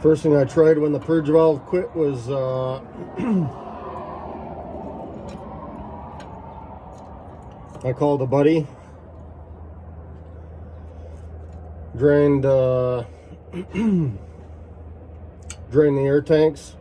First thing I tried when the purge valve quit was I called a buddy, drained drained the air tanks,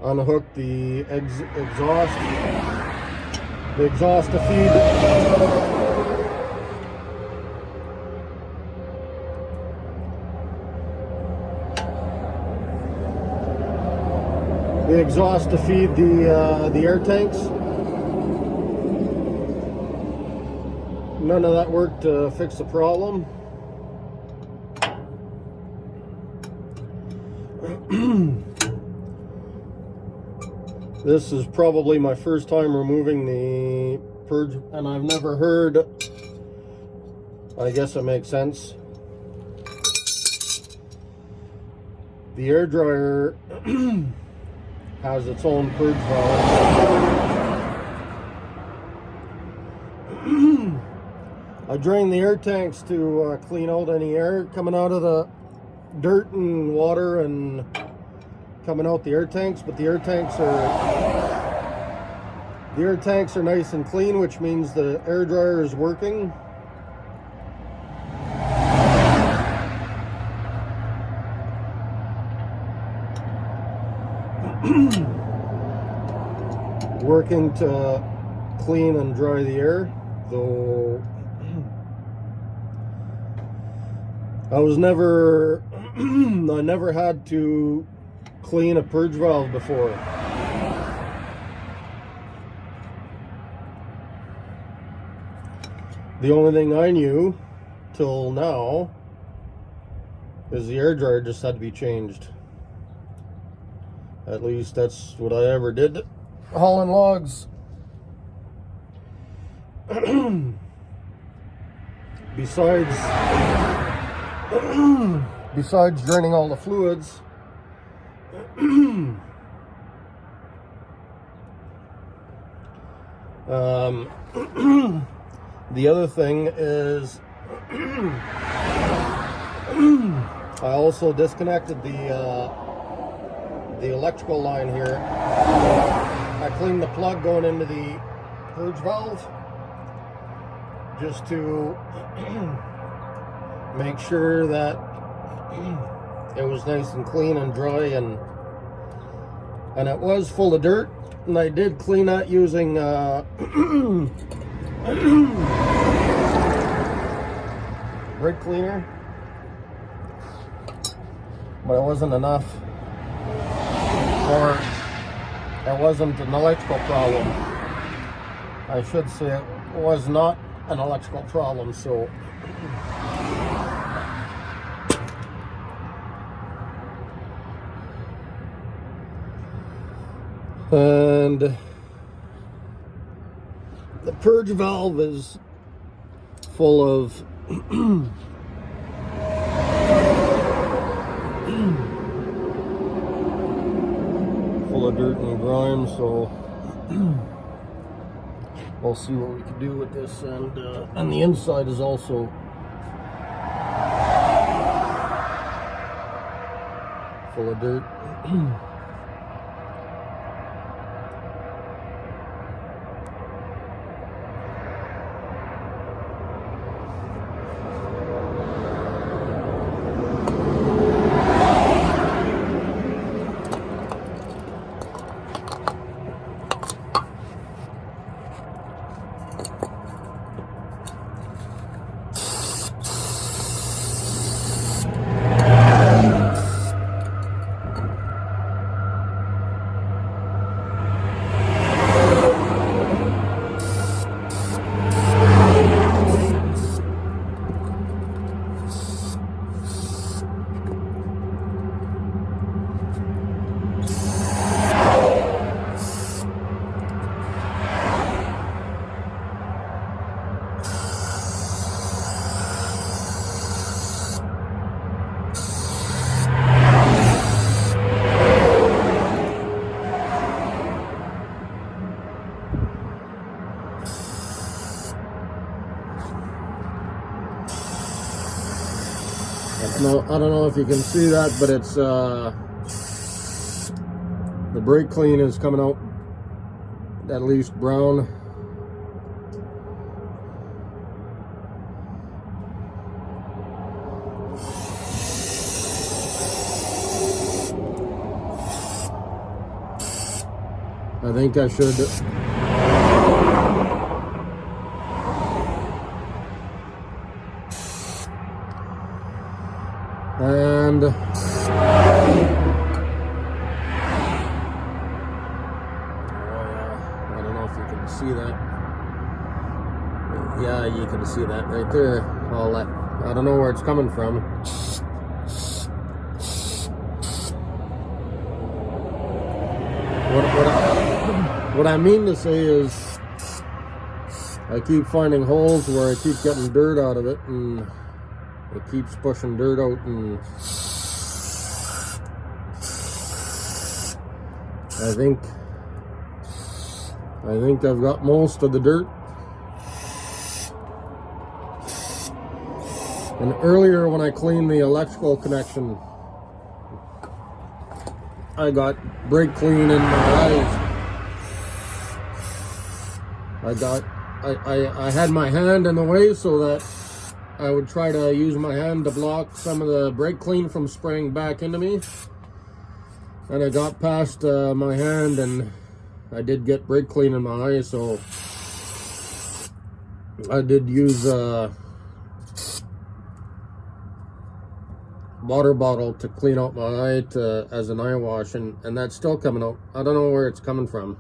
unhooked the exhaust to feed the air tanks. None of that worked to fix the problem. This is probably my first time removing the purge, and I've never heard, I guess it makes sense, the air dryer has its own purge valve. I drain the air tanks to clean out any air coming out of the dirt and water and coming out the air tanks, but the air tanks are nice and clean, which means the air dryer is working. Working to clean and dry the air, though I never had to clean a purge valve before. The only thing I knew till now is the air dryer just had to be changed. At least that's what I ever did hauling logs. Besides draining all the fluids, the other thing is I also disconnected the electrical line here. I cleaned the plug going into the purge valve just to make sure that it was nice and clean and dry, and it was full of dirt, and I did clean that using brake cleaner, but it wasn't enough, or it wasn't an electrical problem. I should say it was not an electrical problem. So and the purge valve is full of full of dirt and grime, so we'll see what we can do with this. And the inside is also full of dirt. No, I don't know if you can see that, but it's the brake clean is coming out at least brown. I think I should and I don't know if you can see that. Yeah, you can see that right there. All that, I don't know where it's coming from. What I mean to say is I keep finding holes where I keep getting dirt out of it, and it keeps pushing dirt out, and I think I've got most of the dirt. And earlier when I cleaned the electrical connection, I got brake clean in my eyes. I had my hand in the way so that I would try to use my hand to block some of the brake clean from spraying back into me. And I got past my hand, and I did get brake clean in my eye, so I did use a water bottle to clean out my eye as an eye wash, and that's still coming out. I don't know where it's coming from.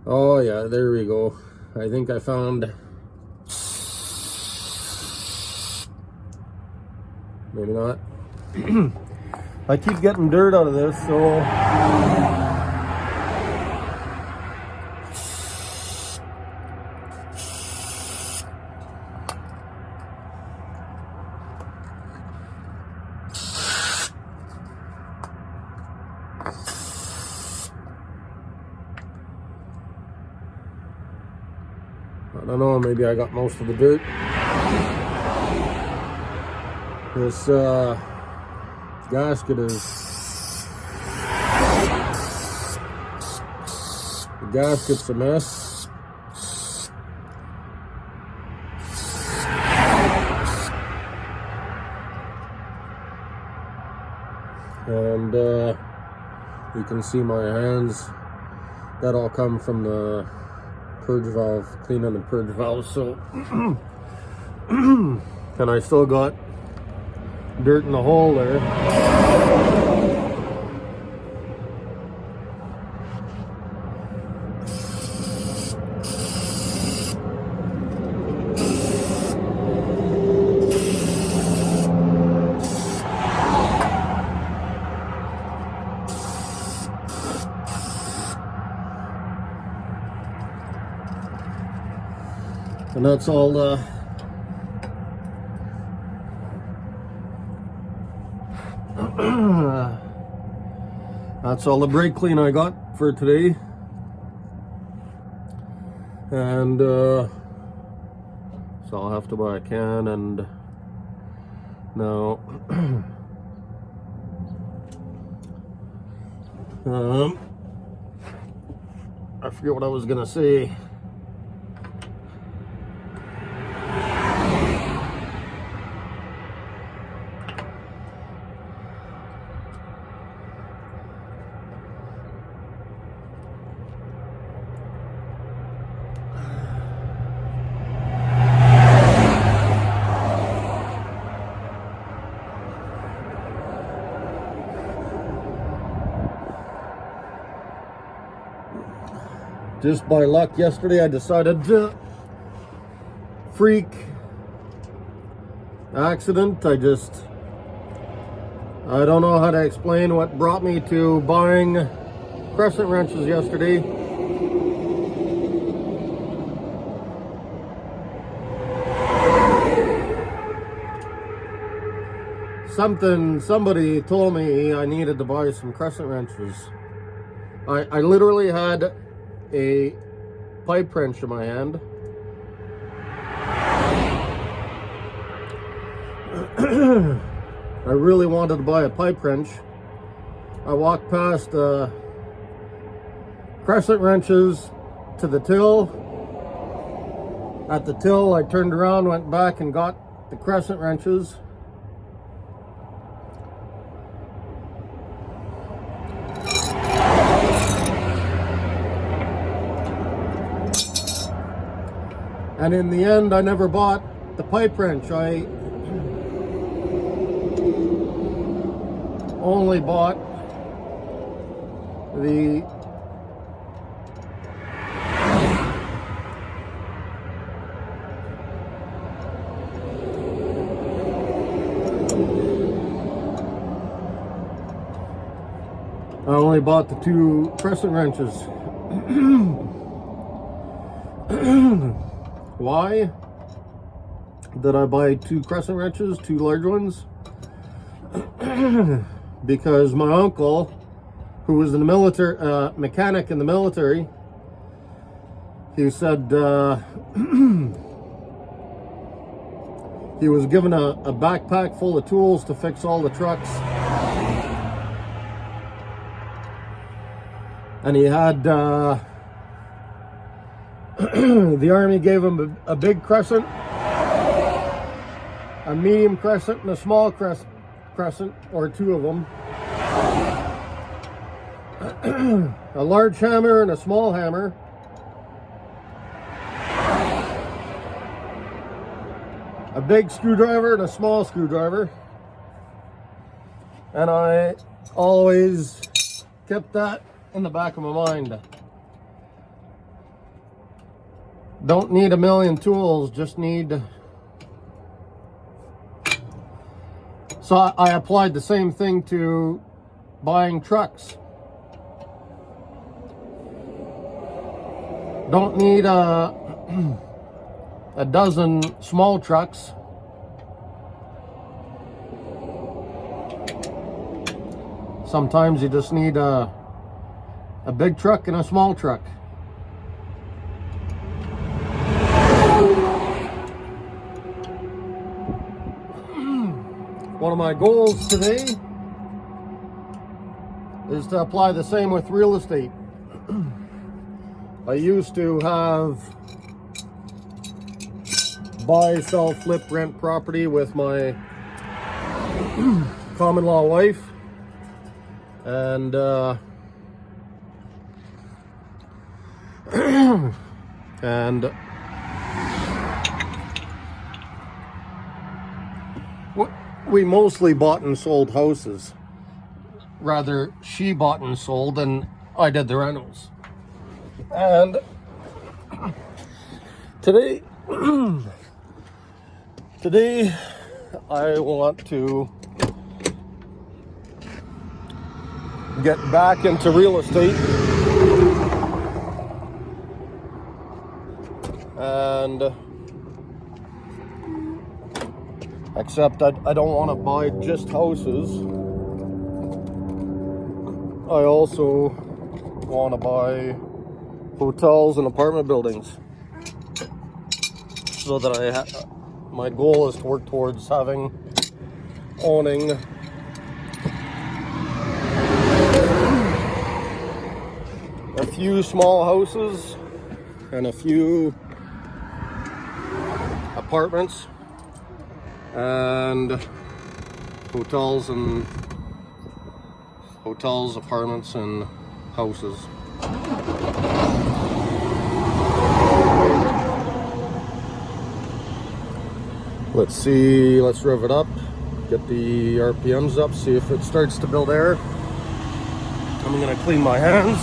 Oh yeah, there we go. I think I found, maybe not. I keep getting dirt out of this, so I don't know, maybe I got most of the dirt. This gasket is, the gasket's a mess. And you can see my hands, that all come from the purge valve, cleaning the purge valve. So and I still got dirt in the hole there. And that's all that's all the brake clean I got for today. And so I'll have to buy a can. And now I forget what I was gonna say. Just by luck, yesterday I decided to freak accident. I don't know how to explain what brought me to buying crescent wrenches yesterday. Somebody told me I needed to buy some crescent wrenches. I literally had a pipe wrench in my hand. I really wanted to buy a pipe wrench. I walked past crescent wrenches to the till. At the till, I turned around, went back and got the crescent wrenches. And in the end, I never bought the pipe wrench. I only bought the two crescent wrenches. Why did I buy two crescent wrenches, two large ones? Because my uncle, who was in the military, mechanic in the military, he said he was given a backpack full of tools to fix all the trucks. And he had, the Army gave him a big crescent, a medium crescent, and a small crescent, or two of them. A large hammer and a small hammer. A big screwdriver and a small screwdriver. And I always kept that in the back of my mind. Don't need a million tools, just need... So I applied the same thing to buying trucks. Don't need a dozen small trucks. Sometimes you just need a big truck and a small truck. One of my goals today is to apply the same with real estate. I used to have buy, sell, flip, rent property with my common law wife, and we mostly bought and sold houses. Rather, she bought and sold and I did the rentals. And today I want to get back into real estate, and except I don't want to buy just houses. I also want to buy hotels and apartment buildings, so that my goal is to work towards owning a few small houses and a few apartments and hotels, apartments, and houses. Let's see, let's rev it up, get the RPMs up, see if it starts to build air. I'm gonna clean my hands.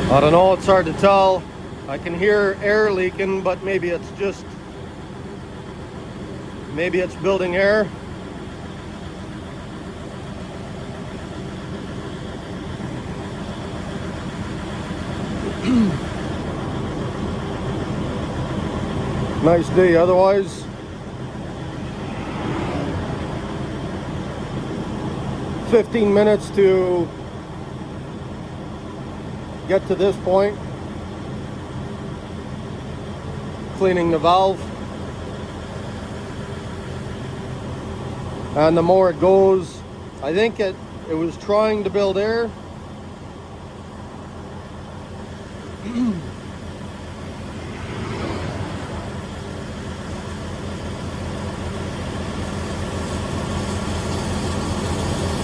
I don't know, it's hard to tell. I can hear air leaking, but maybe it's just Maybe it's building air. Nice day otherwise. "15 minutes to get to this point. Cleaning the valve. And the more it goes, I think it was trying to build air.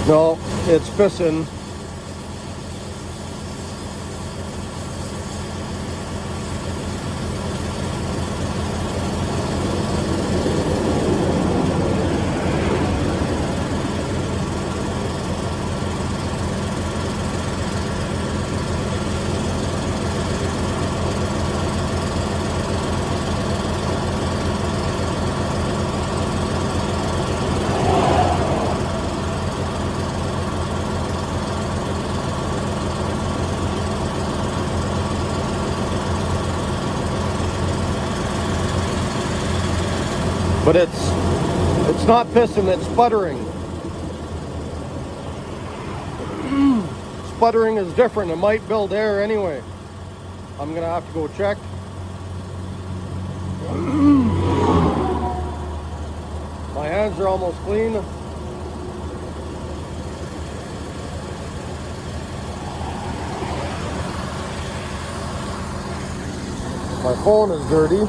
No, it's pissing. But it's not pissing, it's sputtering. Sputtering is different. It might build air anyway. I'm gonna have to go check. My hands are almost clean. My phone is dirty.